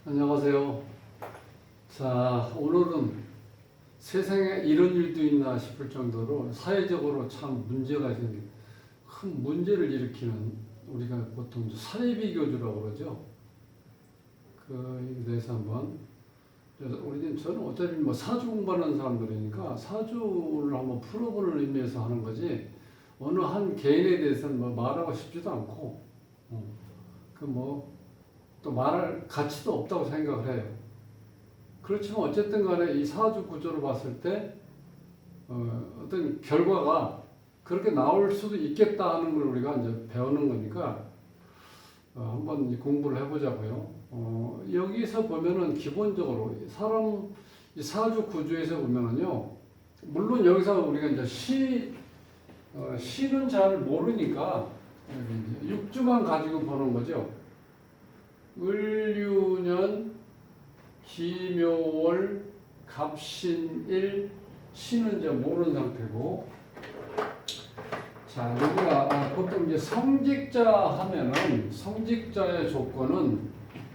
안녕하세요. 자, 오늘은 세상에 이런 일도 있나 싶을 정도로 사회적으로 참 문제가 생긴 큰 문제를 일으키는 우리가 보통 사회비교주라고 그러죠. 그에 대해서 한번 저는 어차피 사주 공부하는 사람들이니까 사주를 한번 풀어보는 의미에서 하는 거지 어느 한 개인에 대해서는 말하고 싶지도 않고 또 말할 가치도 없다고 생각을 해요. 그렇지만 어쨌든 간에 이 사주 구조를 봤을 때 어떤 결과가 그렇게 나올 수도 있겠다 하는 걸 우리가 이제 배우는 거니까 한번 공부를 해보자고요. 여기서 보면은 기본적으로 사람 이 사주 구조에서 보면은요, 물론 여기서 우리가 이제 시는 잘 모르니까 이제 육주만 가지고 보는 거죠. 을유년, 기묘월, 갑신일, 신은 이제 모르는 상태고, 자, 우리가 보통 이제 성직자 하면은 성직자의 조건은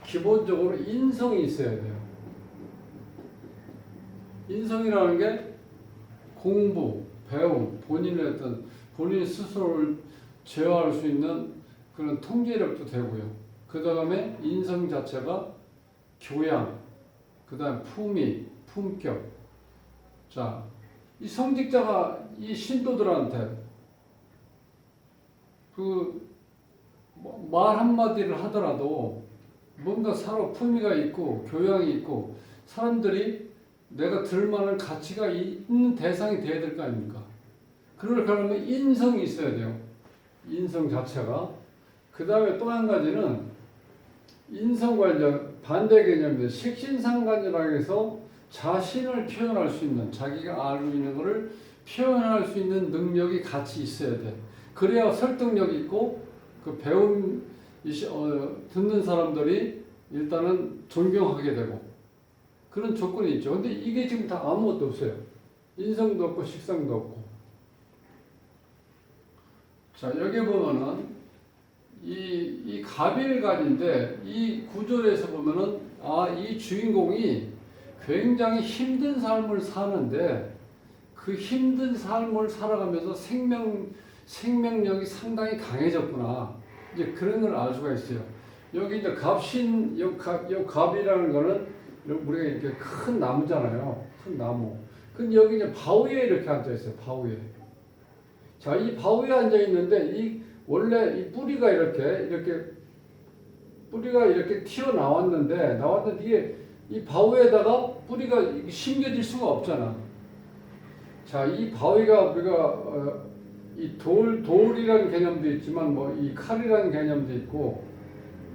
기본적으로 인성이 있어야 돼요. 인성이라는 게 공부, 배움, 본인 스스로를 제어할 수 있는 그런 통제력도 되고요. 그 다음에 인성 자체가 교양, 그 다음에 품위, 품격. 자, 이 성직자가 이 신도들한테 말 한마디를 하더라도 뭔가 서로 품위가 있고 교양이 있고 사람들이 내가 들만한 가치가 있는 대상이 돼야 될 거 아닙니까? 그러려면 인성이 있어야 돼요. 인성 자체가. 그 다음에 또 한 가지는 인성과 이제 반대 개념인데 식신상관이라고 해서 자신을 표현할 수 있는 자기가 알고 있는 것을 표현할 수 있는 능력이 같이 있어야 돼. 그래야 설득력이 있고 그 듣는 사람들이 일단은 존경하게 되고 그런 조건이 있죠. 근데 이게 지금 다 아무것도 없어요. 인성도 없고 식상도 없고. 자, 여기 보면은 이 갑일간인데 이 구절에서 보면은 이 주인공이 굉장히 힘든 삶을 사는데 그 힘든 삶을 살아가면서 생명력이 상당히 강해졌구나. 이제 그런 걸 알 수가 있어요. 여기 이제 갑이라는 거는 우리가 이렇게 큰 나무잖아요. 큰 나무. 근데 여기 이제 바위에 이렇게 앉아 있어요. 바위에. 자, 이 바위에 앉아 있는데 원래 이 뿌리가 이렇게 튀어나왔는데 이게 이 바위에다가 뿌리가 심겨질 수가 없잖아. 자, 이 바위가 우리가 이 돌이라는 개념도 있지만 이 칼이라는 개념도 있고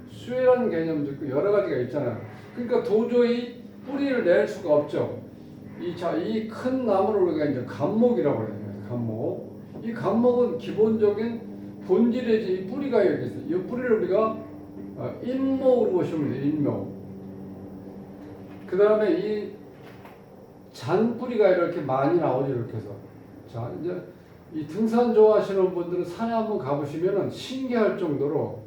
쇠라는 개념도 있고 여러 가지가 있잖아요. 그러니까 도저히 뿌리를 낼 수가 없죠. 이 큰 나무를 우리가 이제 갑목이라고 해요. 갑목. 이 갑목은 기본적인 본질의 이 뿌리가 여기 있어요. 이 뿌리를 우리가 인목으로 보시면 돼요. 인목. 그 다음에 이 잔뿌리가 이렇게 많이 나오죠. 이렇게 해서. 자, 이제 이 등산 좋아하시는 분들은 산에 한번 가보시면 신기할 정도로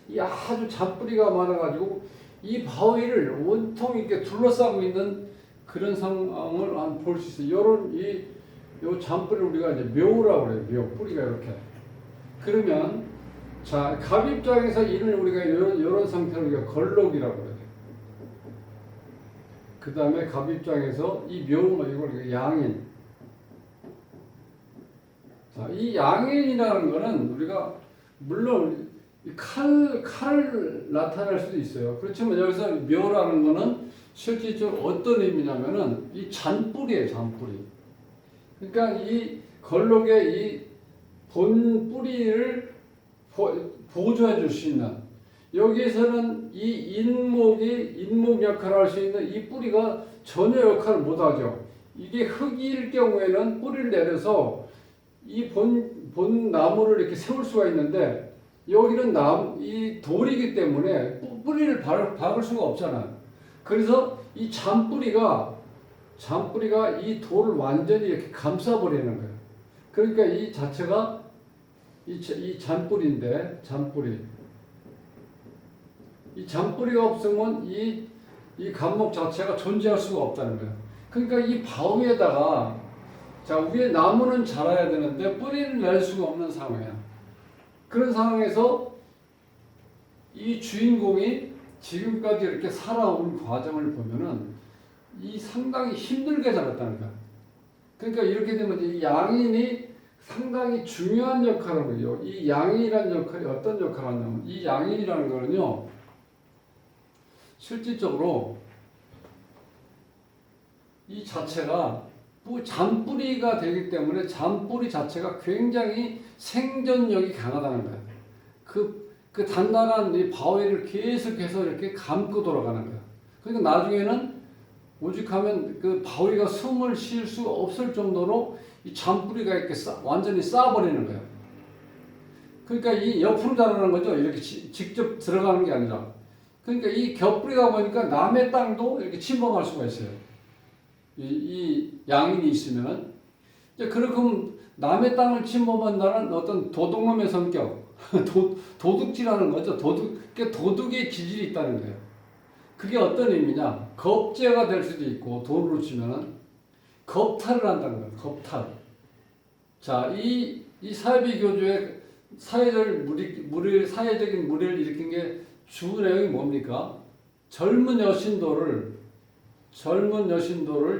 이 아주 잔뿌리가 많아가지고 이 바위를 온통 이렇게 둘러싸고 있는 그런 상황을 볼 수 있어요. 요 잔뿌리를 우리가 이제 묘라고 그래요. 묘, 뿌리가 이렇게. 그러면, 자, 갑 입장에서 이를 우리가 이런 상태로 우리가 걸록이라고 그래요. 그 다음에 갑 입장에서 이 묘, 이걸 양인. 자, 이 양인이라는 거는 우리가, 물론, 칼을 나타낼 수도 있어요. 그렇지만 여기서 묘라는 거는 실질적으로 어떤 의미냐면은 이 잔뿌리예요, 잔뿌리. 그러니까 이 걸록의 이 본 뿌리를 보조해 줄 수 있는 여기에서는 이 인목 역할을 할 수 있는 이 뿌리가 전혀 역할을 못 하죠. 이게 흙일 경우에는 뿌리를 내려서 이 본 나무를 이렇게 세울 수가 있는데 여기는 이 돌이기 때문에 뿌리를 박을 수가 없잖아요. 그래서 이 잔뿌리가 이 돌을 완전히 이렇게 감싸버리는 거예요. 그러니까 이 자체가 이 잔뿌리인데, 잔뿌리. 이 잔뿌리가 없으면 이 감목 자체가 존재할 수가 없다는 거예요. 그러니까 이 바위에다가, 자, 위에 나무는 자라야 되는데 뿌리를 낼 수가 없는 상황이야. 그런 상황에서 이 주인공이 지금까지 이렇게 살아온 과정을 보면은 이 상당히 힘들게 자랐다는 거야. 그러니까 이렇게 되면 이 양인이 상당히 중요한 역할을 해요. 이 양인이라는 역할이 어떤 역할을 하냐면, 이 양인이라는 거는요, 실질적으로 이 자체가 잔뿌리가 되기 때문에 잔뿌리 자체가 굉장히 생존력이 강하다는 거예요. 그 단단한 이 바위를 계속해서 이렇게 감고 돌아가는 거예요. 그러니까 나중에는 오죽하면 그 바위가 숨을 쉴 수 없을 정도로 이 잔뿌리가 이렇게 완전히 쌓아버리는 거예요. 그러니까 이 옆으로 자라는 거죠. 이렇게 직접 들어가는 게 아니라. 그러니까 이 겹뿌리가 보니까 남의 땅도 이렇게 침범할 수가 있어요. 이 양인이 있으면은. 그렇게 남의 땅을 침범한다는 어떤 도둑놈의 성격, 도둑질하는 거죠. 도둑의 기질이 있다는 거예요. 그게 어떤 의미냐? 겁죄가 될 수도 있고, 돈으로 치면은 겁탈을 한다는 거예요. 겁탈. 자, 이 사회비교조의 사회적인 무리를 일으킨 게 주 내용이 뭡니까? 젊은 여신도를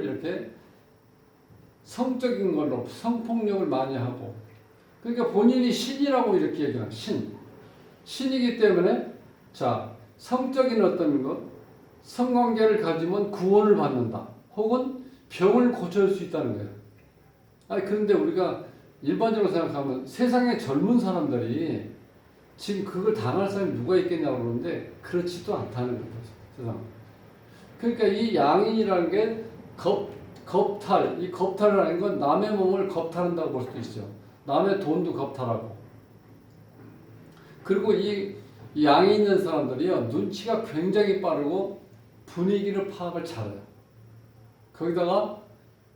이렇게 성적인 걸로 성폭력을 많이 하고, 그러니까 본인이 신이라고 이렇게 얘기하는 신이기 때문에, 자, 성적인 어떤 것, 성관계를 가지면 구원을 받는다, 혹은 병을 고칠 수 있다는 거예요. 그런데 우리가 일반적으로 생각하면 세상에 젊은 사람들이 지금 그걸 당할 사람이 누가 있겠냐고 그러는데 그렇지도 않다는 거죠. 세상. 그러니까 이 양인이라는 게 겁탈, 이 겁탈이라는 건 남의 몸을 겁탈한다고 볼 수도 있죠. 남의 돈도 겁탈하고. 그리고 이 양이 있는 사람들이요, 눈치가 굉장히 빠르고 분위기를 파악을 잘해요. 거기다가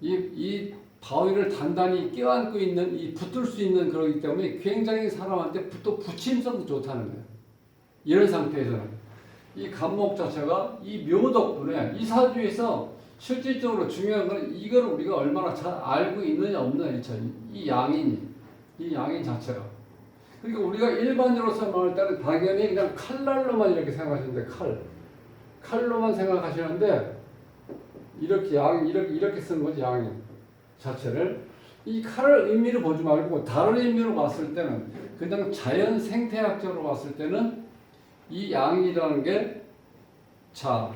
이 바위를 단단히 껴안고 있는, 붙을 수 있는 그러기 때문에 굉장히 사람한테 또 붙임성도 좋다는 거예요. 이런 상태에서는 이 감목 자체가 이 묘 덕분에 이 사주에서 실질적으로 중요한 건 이걸 우리가 얼마나 잘 알고 있느냐 없느냐, 이 양인 자체가. 그러니까 우리가 일반적으로 설명할 때는 당연히 그냥 칼날로만 이렇게 생각하시는데, 칼로만 생각하시는데, 이렇게 쓰는 거지, 양인 자체를. 이 칼을 의미를 보지 말고 다른 의미로 봤을 때는, 그냥 자연 생태학적으로 봤을 때는 이 양이라는 게, 자,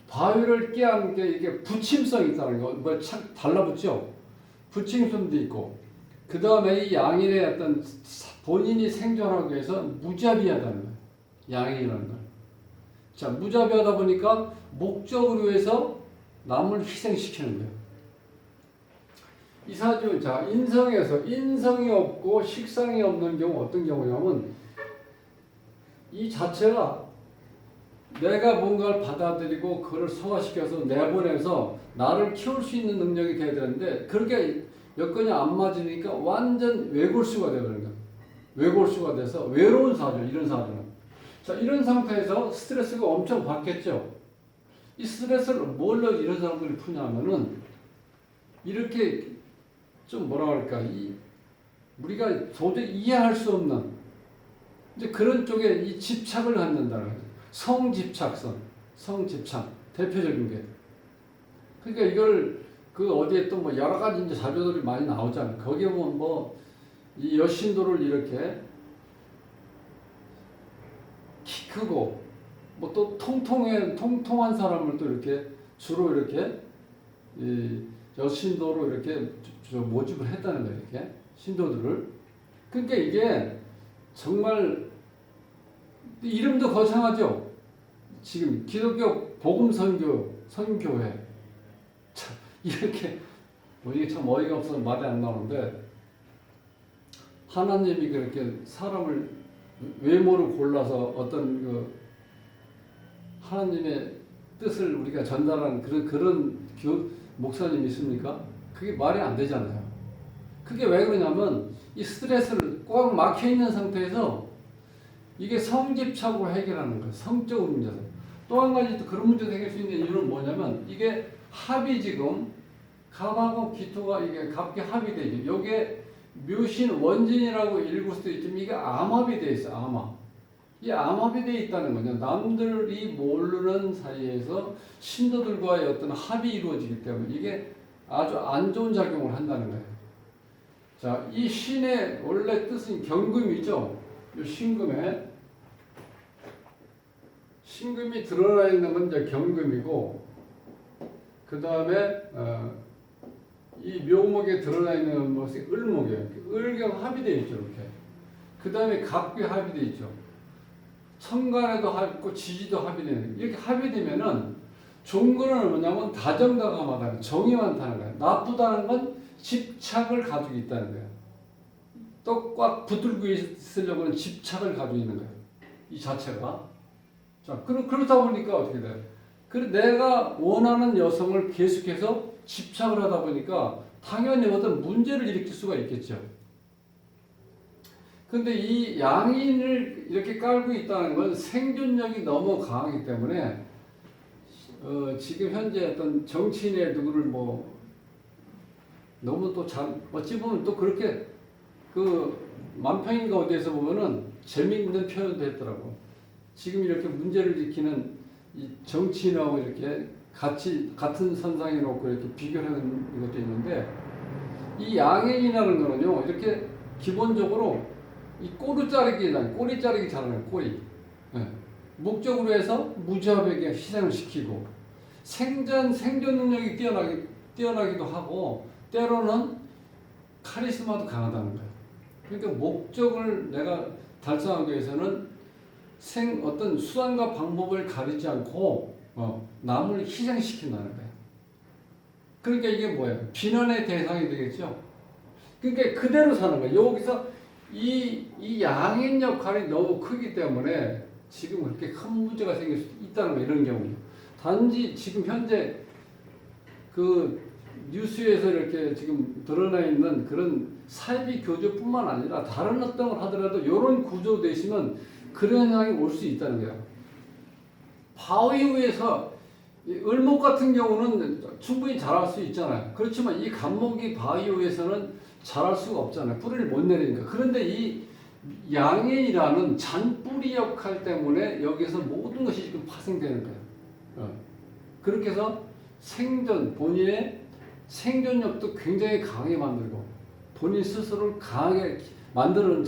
바위를 껴안게 이게 붙임성이 있다는 거, 뭐 참 달라붙죠. 붙임성도 있고, 그 다음에 이 양인의 어떤 본인이 생존하기 위해서 무자비하다는 거예요. 양인이라는 걸. 자, 무자비하다 보니까 목적을 위해서 남을 희생시키는 거예요. 이 사주, 자, 인성에서 인성이 없고 식상이 없는 경우 어떤 경우냐면, 이 자체가 내가 뭔가를 받아들이고 그걸 소화시켜서 내보내서 나를 키울 수 있는 능력이 돼야 되는데, 그렇게 여건이 안 맞으니까 완전 외골수가 되어버리는 거예요. 외골수가 돼서 외로운 사주, 이런 사주는. 자, 이런 상태에서 스트레스가 엄청 받겠죠. 이 스트레스를 뭘로 이런 사람들이 푸냐면은, 이렇게 좀 뭐라 그럴까, 우리가 도저히 이해할 수 없는 이제 그런 쪽에 이 집착을 갖는다는 거죠. 성집착, 대표적인 게. 그러니까 이걸 어디에 또 뭐 여러 가지 이제 자료들이 많이 나오잖아요. 거기에 보면 뭐 이 여신도를 이렇게 키 크고 뭐 또 통통한 사람을 또 이렇게 주로 이렇게 이 여신도로 이렇게 모집을 했다는 거예요. 이렇게 신도들을. 그러니까 이게 정말 이름도 거창하죠. 지금 기독교 복음 선교회. 참 이렇게 뭐 이게 참 어이가 없어서 말이 안 나오는데, 하나님이 그렇게 사람을 외모를 골라서 어떤 하나님의 뜻을 우리가 전달하는 그런 목사님이 있습니까? 그게 말이 안 되잖아요. 그게 왜 그러냐면 이 스트레스를 꽉 막혀 있는 상태에서 이게 성집착으로 해결하는 거예요. 성적 문제에서. 또 한 가지 또 그런 문제도 해결할 수 있는 이유는 뭐냐면 이게 합이 지금 갑하고 기토가 이게 갑기 합이 되죠. 요게 묘신 원진이라고 읽을 수도 있지만 이게 암합이 돼 있어. 암합. 이 암합이 돼 있다는 거죠. 남들이 모르는 사이에서 신도들과의 어떤 합이 이루어지기 때문에 이게 아주 안 좋은 작용을 한다는 거예요. 자, 이 신의 원래 뜻은 경금이죠. 이 신금이 드러나 있는 건 이제 경금이고, 그 다음에 이 묘목에 드러나 있는 것이 을목이에요. 을경 합이 되어 있죠, 이렇게. 그 다음에 갑기 합이 되어 있죠. 천간에도 합 있고 지지도 합이 되는. 이렇게 합이 되면은 좋은 거는 뭐냐면 다정다감하다는, 정이 많다는 거예요. 나쁘다는 건 집착을 가지고 있다는 거예요. 또 꽉 붙들고 있으려고 하는 집착을 가지고 있는 거예요. 이 자체가. 자, 그렇다 보니까 어떻게 돼요? 내가 원하는 여성을 계속해서 집착을 하다 보니까 당연히 어떤 문제를 일으킬 수가 있겠죠. 근데 이 양인을 이렇게 깔고 있다는 건 생존력이 너무 강하기 때문에 지금 현재 어떤 정치인의 누구를 너무 또 어찌 보면 또 그렇게 만평인가 어디에서 보면은 재미있는 표현도 했더라고. 지금 이렇게 문제를 일으키는 이 정치인하고 이렇게 같은 선상에 놓고 이렇게 비교하는 것도 있는데, 이 양행이라는 거는요, 이렇게 기본적으로 이 꼬리 자르기 잘하는 꼬리. 네. 목적으로 해서 무지합에게 희생을 시키고, 생존 능력이 뛰어나기도 하고, 때로는 카리스마도 강하다는 거예요. 그러니까 목적을 내가 달성하기 위해서는 어떤 수단과 방법을 가리지 않고 남을 희생시킨다는 거예요. 그러니까 이게 뭐예요? 비난의 대상이 되겠죠. 그러니까 그대로 사는 거예요. 여기서 이 양인 역할이 너무 크기 때문에 지금 그렇게 큰 문제가 생길 수 있다는 거예요. 이런 경우. 단지 지금 현재 뉴스에서 이렇게 지금 드러나 있는 그런 사이비 교조뿐만 아니라 다른 어떤 걸 하더라도 이런 구조로 되시면 그런 현상이 올 수 있다는 거예요. 바위 위에서 을목 같은 경우는 충분히 자랄 수 있잖아요. 그렇지만 이 갑목이 바위 위에서는 자랄 수가 없잖아요. 뿌리를 못 내리니까. 그런데 이 양인이라는 잔뿌리 역할 때문에 여기서 모든 것이 지금 파생되는 거예요. 그렇게 해서 본인의 생존력도 굉장히 강하게 만들고 본인 스스로를 강하게 만드는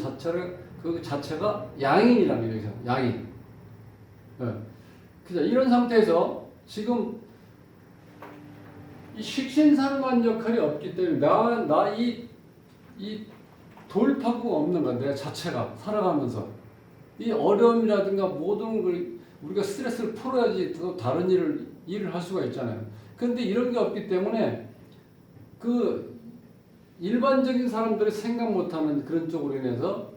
자체가 양인이라는 거죠. 양인. 그죠? 이런 상태에서 지금 이 식신살만 역할이 없기 때문에 이 돌파구가 없는 거야. 내 자체가 살아가면서 이 어려움이라든가 모든 걸 우리가 스트레스를 풀어야지 또 다른 일을 할 수가 있잖아요. 그런데 이런 게 없기 때문에 일반적인 사람들이 생각 못하는 그런 쪽으로 인해서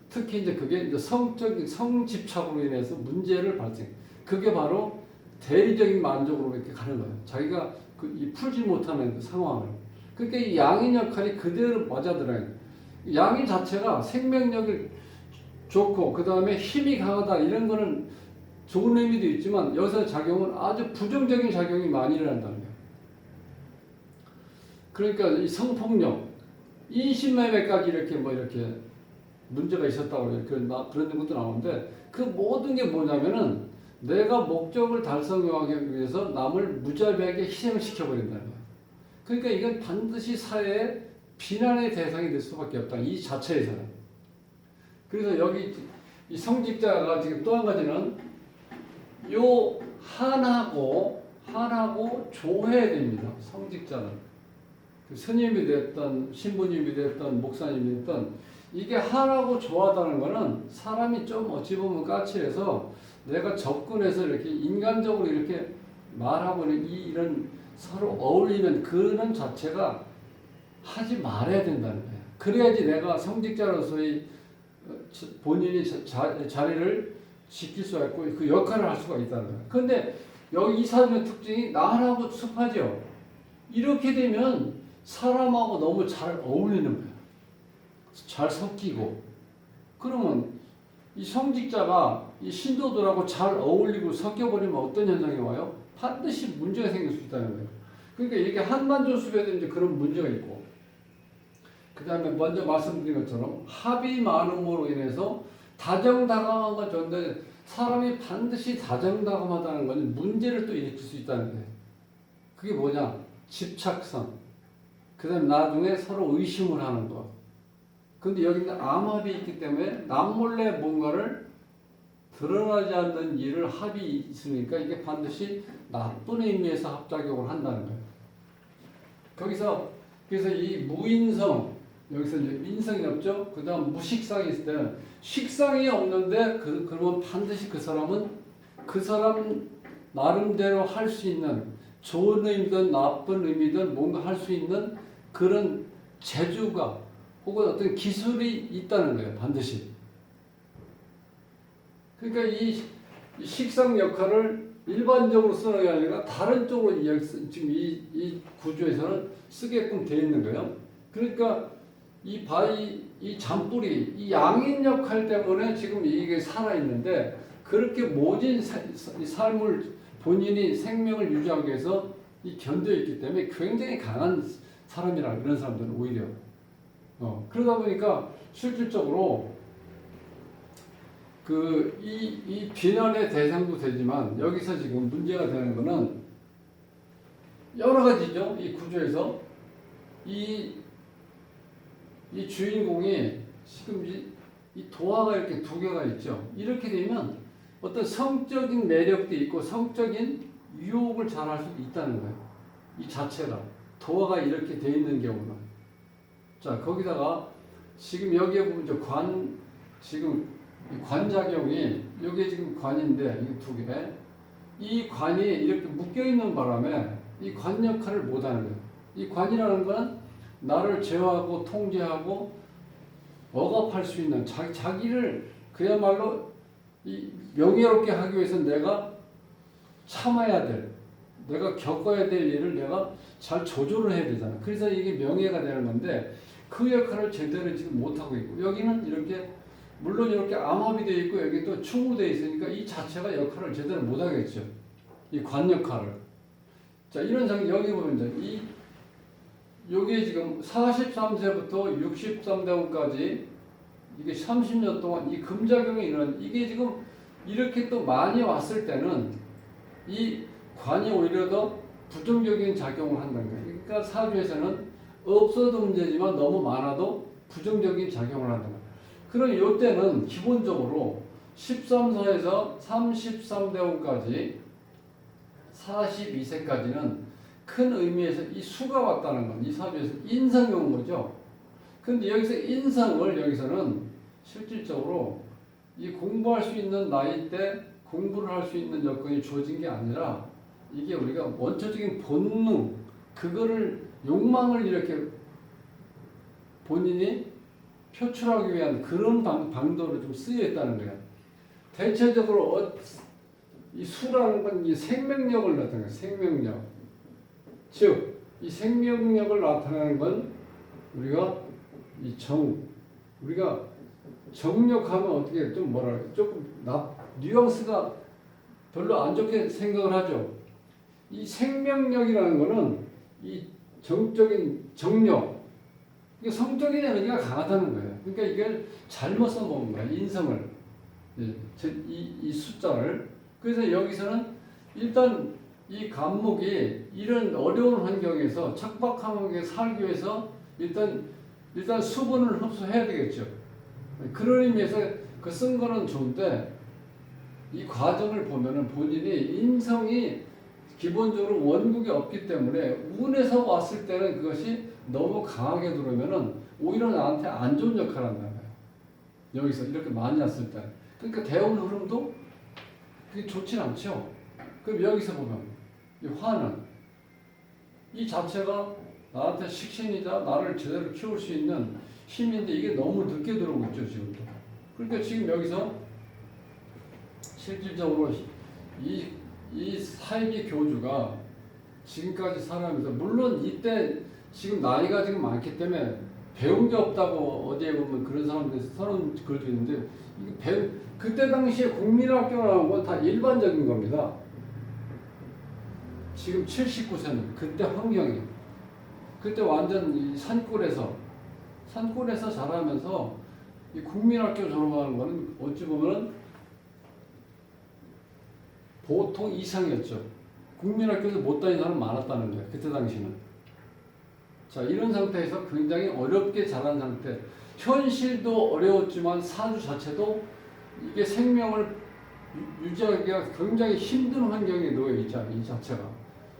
특히 이제 그게 이제 성집착으로 인해서 문제를 발생. 그게 바로 대리적인 만족으로 이렇게 가는 거예요. 자기가 풀지 못하는 상황을. 그러니까 이 양인 역할이 그대로 맞아들어요. 양인 자체가 생명력이 좋고 그 다음에 힘이 강하다 이런 거는 좋은 의미도 있지만 여기서 작용은 아주 부정적인 작용이 많이 일어난다는 거예요. 그러니까 이 성폭력, 인신매매까지 이렇게 문제가 있었다고 그런 것도 나오는데 그 모든 게 뭐냐면은 내가 목적을 달성하기 위해서 남을 무자비하게 희생을 시켜버린다는 거예요. 그러니까 이건 반드시 사회의 비난의 대상이 될 수밖에 없다. 이 자체에서는. 그래서 여기 이 성직자가 지금 또 한 가지는 요 한하고 조해야 됩니다. 성직자는. 스님이 됐던 신부님이 됐던 목사님이 됐던 이게 한하고 조하다는 거는 사람이 좀 어찌 보면 까칠해서 내가 접근해서 이렇게 인간적으로 이렇게 말하고는 이런 서로 어울리는 그런 자체가 하지 말아야 된다는 거예요. 그래야지 내가 성직자로서의 본인이 자리를 지킬 수가 있고 그 역할을 할 수가 있다는 거예요. 그런데 여기 이 사람의 특징이 나하고 습하죠. 이렇게 되면 사람하고 너무 잘 어울리는 거야. 잘 섞이고. 그러면 이 성직자가 이 신도들하고 잘 어울리고 섞여버리면 어떤 현상이 와요? 반드시 문제가 생길 수 있다는 거예요. 그러니까 이게 한반도수배도 이제 그런 문제가 있고, 그 다음에 먼저 말씀드린 것처럼 합이 많음으로 인해서 다정다감한 건 좋은데 사람이 반드시 다정다감하다는 건 문제를 또 일으킬 수 있다는 거예요. 그게 뭐냐? 집착성. 그 다음에 나중에 서로 의심을 하는 것. 근데 여기는 암합이 있기 때문에 남몰래 뭔가를 드러나지 않는 일을 합이 있으니까 이게 반드시 나쁜 의미에서 합작용을 한다는 거예요. 그래서 이 무인성, 여기서 이제 인성이 없죠? 그 다음 무식상이 있을 때는 식상이 없는데 그러면 반드시 그 사람은 그 사람 나름대로 할 수 있는 좋은 의미든 나쁜 의미든 뭔가 할 수 있는 그런 재주가 혹은 어떤 기술이 있다는 거예요. 반드시. 그러니까 이 식상 역할을 일반적으로 쓰는 게 아니라 다른 쪽으로 지금 이 구조에서는 쓰게끔 되어 있는 거예요. 그러니까 이 잔뿌리, 이 양인 역할 때문에 지금 이게 살아있는데 그렇게 모진 삶을 본인이 생명을 유지하기 위해서 견뎌있기 때문에 굉장히 강한 사람이라 이런 사람들은 오히려 그러다 보니까 실질적으로 이 비난의 대상도 되지만 여기서 지금 문제가 되는 거는 여러 가지죠. 이 구조에서 이 주인공이 지금 이 도화가 이렇게 두 개가 있죠. 이렇게 되면 어떤 성적인 매력도 있고 성적인 유혹을 잘 할 수도 있다는 거예요. 이 자체가 도화가 이렇게 돼 있는 경우는. 자, 거기다가 지금 여기에 보면 지금 이 관작용이 여기 지금 관인데 이 두 개. 이 관이 이렇게 묶여 있는 바람에 이 관 역할을 못 하는 거예요. 이 관이라는 건 나를 제어하고 통제하고 억압할 수 있는 자기를 그야말로 이 명예롭게 하기 위해서 내가 참아야 될, 내가 겪어야 될 일을 내가 잘 조절을 해야 되잖아. 그래서 이게 명예가 되는 건데 그 역할을 제대로 지금 못 하고 있고 여기는 이렇게 물론 이렇게 암합이 되어 있고 여기 또 충으로 되어 있으니까 이 자체가 역할을 제대로 못 하겠죠. 이 관 역할을. 자, 이런 상황 여기 보면 이제 여기에 지금 43세부터 63대까지 이게 30년 동안 이 금작용이 이게 지금 이렇게 또 많이 왔을 때는 이 관이 오히려 더 부정적인 작용을 한다는 거예요. 그러니까 사주에서는 없어도 문제지만 너무 많아도 부정적인 작용을 한다는 거예요. 그럼 이때는 기본적으로 13세에서 33대원까지 42세까지는 큰 의미에서 이 수가 왔다는 건 이 사주에서 인성이 온 거죠. 근데 여기서 인성을 여기서는 실질적으로 이 공부할 수 있는 나이 때 공부를 할 수 있는 여건이 주어진 게 아니라 이게 우리가 원초적인 본능, 그거를 욕망을 이렇게 본인이 표출하기 위한 그런 방도로 좀 쓰여 있다는 거예요. 대체적으로 이 수라는 건 이 생명력을 나타내요. 생명력. 즉, 이 생명력을 나타내는 건 우리가 우리가 정력하면 어떻게 좀 조금 뉘앙스가 별로 안 좋게 생각을 하죠. 이 생명력이라는 거는 이 정적인 정력, 이게 성적인 에너지가 강하다는 거예요. 그러니까 이걸 잘못 써먹은 거예요. 인성을. 이 숫자를. 그래서 여기서는 일단 이 간목이 이런 어려운 환경에서 척박한 환경에 살기 위해서 일단 수분을 흡수해야 되겠죠. 그런 의미에서 그 쓴 거는 좋은데 이 과정을 보면은 본인이 인성이 기본적으로 원국이 없기 때문에 운에서 왔을 때는 그것이 너무 강하게 들어오면은 오히려 나한테 안 좋은 역할을 한다는 거예요. 여기서 이렇게 많이 왔을 때. 그러니까 대운 흐름도 그게 좋진 않죠. 그럼 여기서 보면 이 화는 이 자체가 나한테 식신이자 나를 제대로 키울 수 있는 힘인데 이게 너무 늦게 들어오고 있죠, 지금도. 그러니까 지금 여기서 실질적으로 이 사이비 교주가 지금까지 살아가면서 물론 이때 지금 나이가 지금 많기 때문에 배운 게 없다고 어디에 보면 그런 사람들이 써놓은 글도 있는데 이게 그때 당시에 국민학교라는 건 다 일반적인 겁니다. 지금 79세는 그때 환경이 그때 완전 이 산골에서 자라면서 이 국민학교 졸업하는 거는 어찌 보면 보통 이상이었죠. 국민학교에서 못 다니는 사람 많았다는 거예요. 그때 당시는. 자, 이런 상태에서 굉장히 어렵게 자란 상태. 현실도 어려웠지만 사주 자체도 이게 생명을 유지하기가 굉장히 힘든 환경에 놓여 있잖아요. 이 자체가.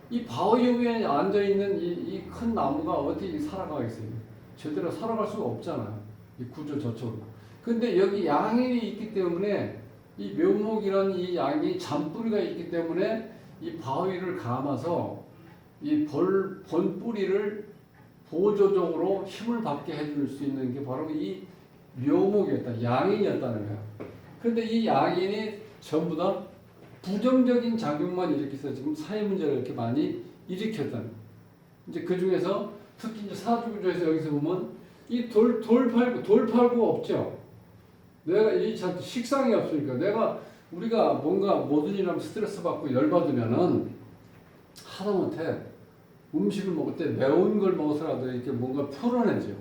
이 바위 위에 앉아있는 이 큰 나무가 어디 살아가겠어요? 제대로 살아갈 수가 없잖아요. 이 구조 저쪽으로. 근데 여기 양인이 있기 때문에 이 묘목이라는 이 양이 잔뿌리가 있기 때문에 이 바위를 감아서 이 본뿌리를 보조적으로 힘을 받게 해줄 수 있는 게 바로 이 묘목이었다. 양인이었다는 거야. 근데 이 양인이 전부 다 부정적인 작용만 일으켜서 지금 사회 문제를 이렇게 많이 일으켰다는. 이제 그 중에서 특히 이제 사주구조에서 여기서 보면 이 돌팔구 없죠. 내가 이 식상이 없으니까 우리가 뭔가 모든 일 하면 스트레스 받고 열받으면은 하다못해 음식을 먹을 때 매운 걸 먹어서라도 이렇게 뭔가 풀어내죠.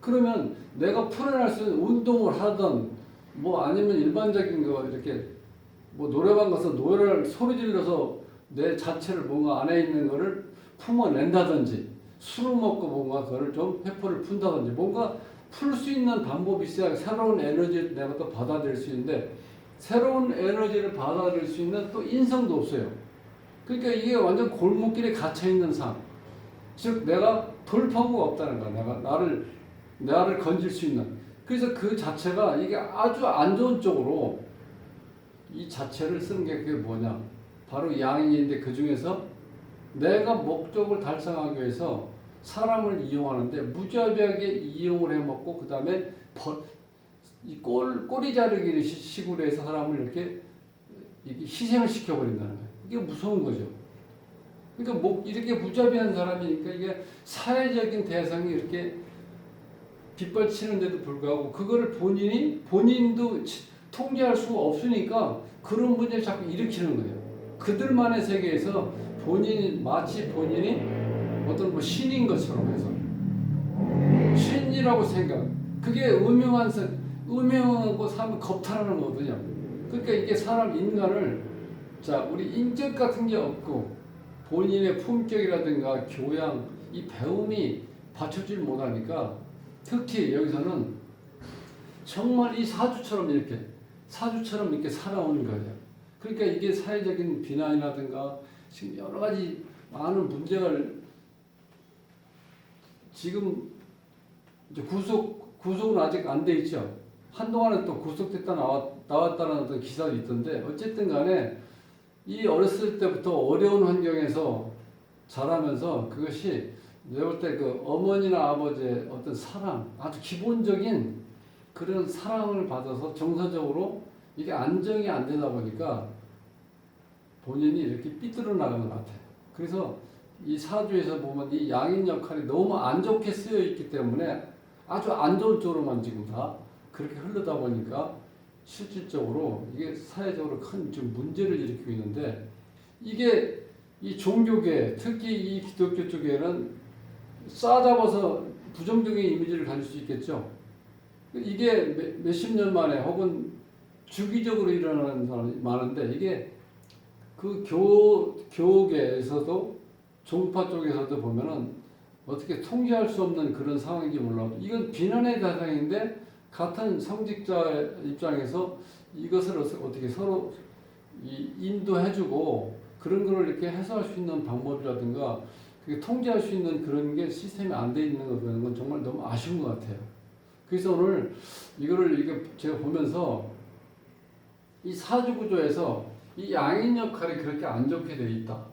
그러면 내가 풀어낼 수 있는 운동을 하든 뭐 아니면 일반적인 거 이렇게 뭐 노래방 가서 노래를 소리 질러서 내 자체를 뭔가 안에 있는 거를 품어낸다든지 술을 먹고 뭔가 그거를 좀 회포를 푼다든지 뭔가 풀 수 있는 방법이 있어야 새로운 에너지를 내가 또 받아들일 수 있는데 새로운 에너지를 받아들일 수 있는 또 인성도 없어요. 그러니까 이게 완전 골목길에 갇혀있는 삶. 즉 내가 돌파구가 없다는 거야. 나를 건질 수 있는. 그래서 그 자체가 이게 아주 안 좋은 쪽으로 이 자체를 쓰는 게 그게 뭐냐. 바로 양인인데 그 중에서 내가 목적을 달성하기 위해서 사람을 이용하는데 무자비하게 이용을 해먹고 그 다음에 이 꼬리 자르기 식으로 해서 사람을 이렇게 희생을 시켜버린다는 거예요. 이게 무서운 거죠. 그러니까 이렇게 무자비한 사람이니까 이게 사회적인 대상이 이렇게 빗발치는데도 불구하고 그거를 본인도 통제할 수가 없으니까 그런 문제를 자꾸 일으키는 거예요. 그들만의 세계에서 마치 본인이 어떤 뭐 신인 것처럼 해서 신이라고 생각. 그게 음흉하고 사람 겁탈하는 거거든요. 그러니까 이게 인간을 우리 인격 같은 게 없고 본인의 품격이라든가 교양, 이 배움이 받쳐주질 못하니까 특히 여기서는 정말 이 사주처럼 이렇게 살아오는 거예요. 그러니까 이게 사회적인 비난이라든가 지금 여러 가지 많은 문제를 지금 이제 구속은 아직 안 돼 있죠. 한동안은 또 구속됐다 나왔다는 어떤 기사도 있던데 어쨌든 간에 이 어렸을 때부터 어려운 환경에서 자라면서 그것이 내가 볼 때 그 어머니나 아버지의 어떤 사랑, 아주 기본적인 그런 사랑을 받아서 정서적으로 이게 안정이 안 되다 보니까 본인이 이렇게 삐뚤어 나가는 것 같아요. 그래서 이 사주에서 보면 이 양인 역할이 너무 안 좋게 쓰여 있기 때문에 아주 안 좋은 쪽으로만 지금 다 그렇게 흐르다 보니까 실질적으로 이게 사회적으로 큰 좀 문제를 일으키고 있는데 이게 이 종교계 특히 이 기독교 쪽에는 싸잡아서 부정적인 이미지를 가질 수 있겠죠. 이게 몇십 년 만에 혹은 주기적으로 일어나는 사람이 많은데 이게 그 교계에서도 종파 쪽에서도 보면은 어떻게 통제할 수 없는 그런 상황인지 몰라도 이건 비난의 대상인데 같은 성직자 입장에서 이것을 어떻게 서로 인도해주고 그런 거를 이렇게 해소할 수 있는 방법이라든가 그게 통제할 수 있는 그런 게 시스템이 안 돼 있는 건 정말 너무 아쉬운 것 같아요. 그래서 오늘 이게 제가 보면서 이 사주 구조에서 이 양인 역할이 그렇게 안 좋게 돼 있다.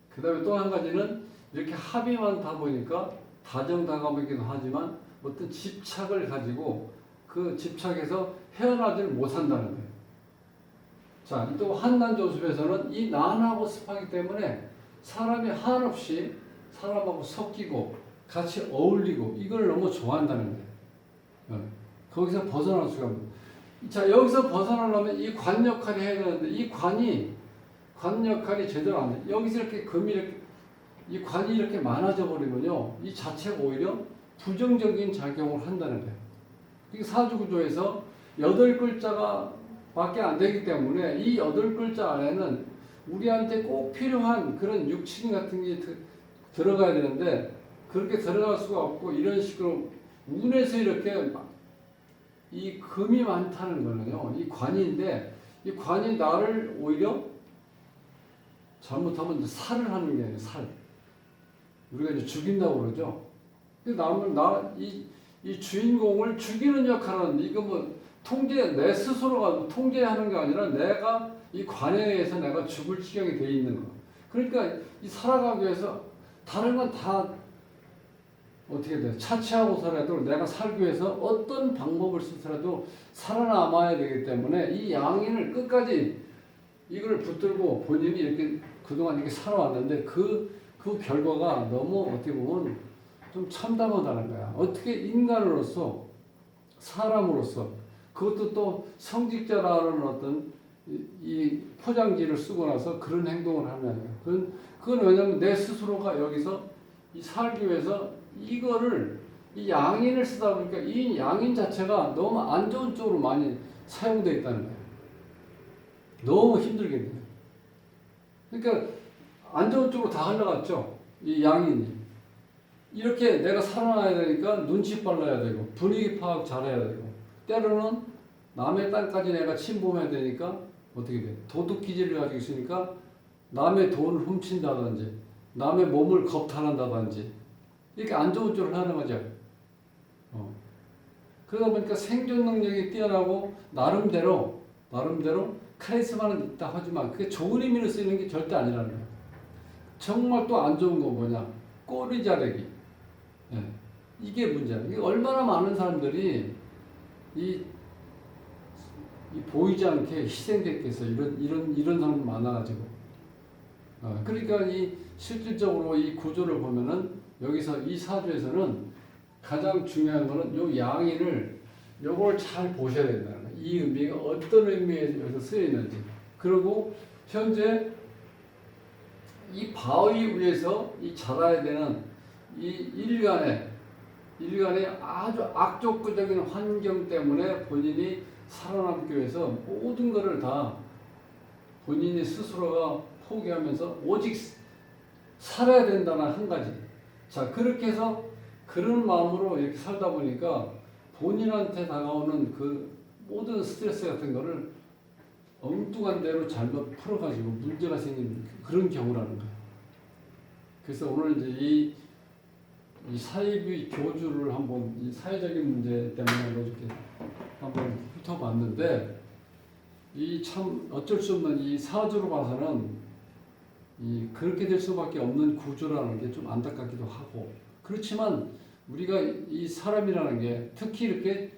그 다음에 또 한 가지는 이렇게 합이 많다 보니까 다정다감이기도 하지만 어떤 집착을 가지고 그 집착에서 헤어나질 못한다는 거예요. 자, 또 한난조습에서는 이 난하고 습하기 때문에 사람이 한없이 사람하고 섞이고 같이 어울리고 이걸 너무 좋아한다는 거예요. 거기서 벗어날 수가 없는. 자, 여기서 벗어나려면 이 관 역할이 해야 되는데 이 관 역할이 제대로 안 돼. 여기서 이렇게 금이 이렇게 이 관이 이렇게 많아져 버리면요, 이 자체가 오히려 부정적인 작용을 한다는 거예요. 이 사주구조에서 8글자가 밖에 안 되기 때문에 이 8글자 안에는 우리한테 꼭 필요한 그런 육친 같은 게 들어가야 되는데 그렇게 들어갈 수가 없고 이런 식으로 운에서 이렇게 이 금이 많다는 거는요, 이 관인데 이 관이 나를 오히려 잘못하면 살을 하는 게 아니에요. 살. 우리가 이제 죽인다고 그러죠. 이 주인공을 죽이는 역할을 하는데 이거 뭐 내 스스로가 통제하는 게 아니라 내가 이 관에 의해서 내가 죽을 지경이 돼 있는 거. 그러니까 이 살아가기 위해서 다른 건 다 어떻게 돼? 차치하고서라도 내가 살기 위해서 어떤 방법을 쓰더라도 살아남아야 되기 때문에 이 양인을 끝까지 이걸 붙들고 본인이 이렇게 그동안 이렇게 살아왔는데 그 결과가 너무 어떻게 보면 좀 참담하다는 거야. 어떻게 인간으로서 사람으로서 그것도 또 성직자라는 어떤 이 포장지를 쓰고 나서 그런 행동을 하면 그건 왜냐면 내 스스로가 여기서 이 살기 위해서 이거를 이 양인을 쓰다 보니까 이 양인 자체가 너무 안 좋은 쪽으로 많이 사용되어 있다는 거예요. 너무 힘들게 돼요. 그러니까 안 좋은 쪽으로 다 흘러갔죠. 이 양인이. 이렇게 내가 살아나야 되니까 눈치 빨라야 되고 분위기 파악 잘해야 되고 때로는 남의 땅까지 내가 침범해야 되니까 어떻게 돼? 도둑 기질을 가지고 있으니까 남의 돈을 훔친다든지 남의 몸을 겁탈한다든지 이렇게 안 좋은 쪽으로 하는 거죠. 그러다 보니까 생존 능력이 뛰어나고 나름대로 카리스마는 있다 하지만 그게 좋은 의미로 쓰이는 게 절대 아니라는 거예요. 정말 또 안 좋은 거 뭐냐? 꼬리 자르기. 이게 문제야. 이게 얼마나 많은 사람들이 이 보이지 않게 희생됐겠어. 이런 사람 많아가지고. 그러니까 이 실질적으로 이 구조를 보면은 여기서 이 사주에서는 가장 중요한 거는 요 양인을 요걸 잘 보셔야 된다는 거예요. 이 의미가 어떤 의미에서 쓰여 있는지. 그리고 현재 이 바위 위에서 이 자라야 되는 이 일간의 아주 악조건적인 환경 때문에 본인이 살아남기 위해서 모든 것을 다 본인이 스스로가 포기하면서 오직 살아야 된다는 한 가지. 자, 그렇게 해서 그런 마음으로 이렇게 살다 보니까 본인한테 다가오는 그 모든 스트레스 같은 거를 엉뚱한 대로 잘못 풀어가지고 문제가 생기는 그런 경우라는 거예요. 그래서 오늘 이제 이 사이비 교주를 한번 이 사회적인 문제 때문에 이렇게 한번 훑어봤는데 이 참 어쩔 수 없는 이 사주로 봐서는 이 그렇게 될 수밖에 없는 구조라는 게 좀 안타깝기도 하고 그렇지만 우리가 이 사람이라는 게 특히 이렇게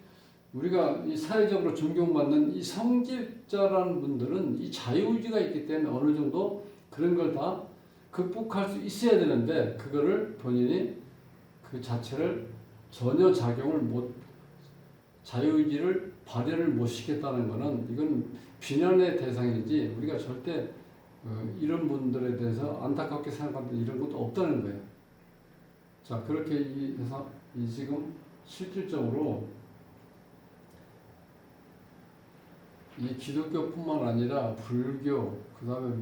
우리가 이 사회적으로 존경받는 이 성직자라는 분들은 이 자유의지가 있기 때문에 어느 정도 그런 걸 다 극복할 수 있어야 되는데 그거를 본인이 그 자체를 전혀 자유의지를 발휘를 못 시켰다는 것은 이건 비난의 대상이지 우리가 절대 이런 분들에 대해서 안타깝게 생각하는 이런 것도 없다는 거예요. 자, 그렇게 해서 지금 실질적으로 이 기독교뿐만 아니라 불교, 그 다음에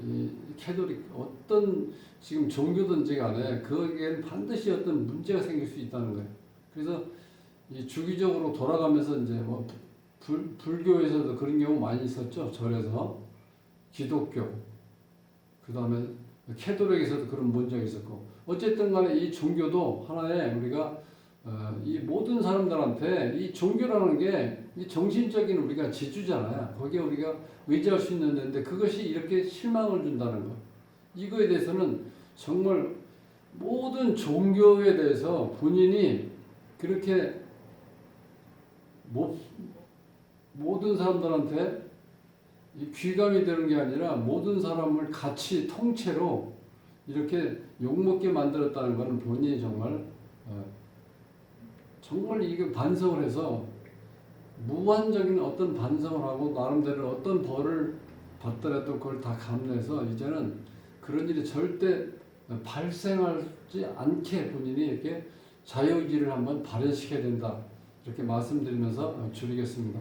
이 캐톨릭, 어떤 지금 종교든지 간에 거기에는 반드시 어떤 문제가 생길 수 있다는 거예요. 그래서 이 주기적으로 돌아가면서 이제 불교에서도 그런 경우 많이 있었죠. 절에서. 기독교, 그 다음에 캐톨릭에서도 그런 문제가 있었고. 어쨌든 간에 이 종교도 하나의 우리가 이 모든 사람들한테 이 종교라는 게 이 정신적인 우리가 지주잖아요. 거기에 우리가 의지할 수 있는 데인데 그것이 이렇게 실망을 준다는 거. 이거에 대해서는 정말 모든 종교에 대해서 본인이 그렇게 모든 사람들한테 이 귀감이 되는 게 아니라 모든 사람을 같이 통째로 이렇게 욕먹게 만들었다는 것은 본인이 정말 정말 이게 반성을 해서 무한적인 어떤 반성을 하고 나름대로 어떤 벌을 받더라도 그걸 다 감내해서 이제는 그런 일이 절대 발생하지 않게 본인이 이렇게 자유의지를 한번 발현시켜야 된다. 이렇게 말씀드리면서 줄이겠습니다.